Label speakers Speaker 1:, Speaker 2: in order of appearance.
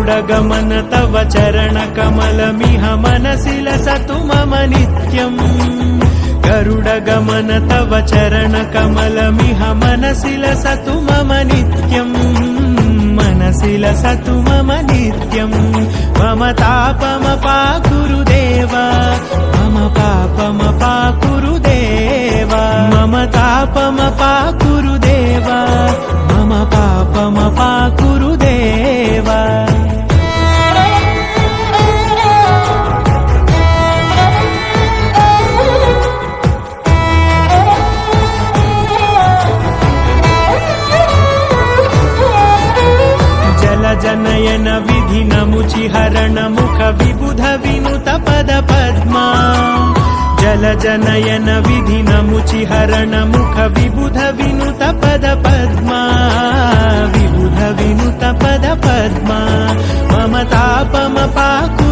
Speaker 1: गरुडगमन तव चरणकमलमिह मनसि लसतु मम नित्यम् गरुडगमन तव चरणकमलमिह मनसि लसतु मम नित्यम् मनसि लसतु मम नित्यम् मम तापमपाकुरु देवा मम पापमपाकुरु देवा मम तापमपाकुरु देवा मम पापमपाकुरु देवा जनयन विधि नमुचिहरण मुख विबुध विनुत पद पद्मा जल जनयन विधि नमुचिहरण मुख विबुध विनुत पद पद्मा विबुध विनुत पद पद्मा मम तापमपाकुरु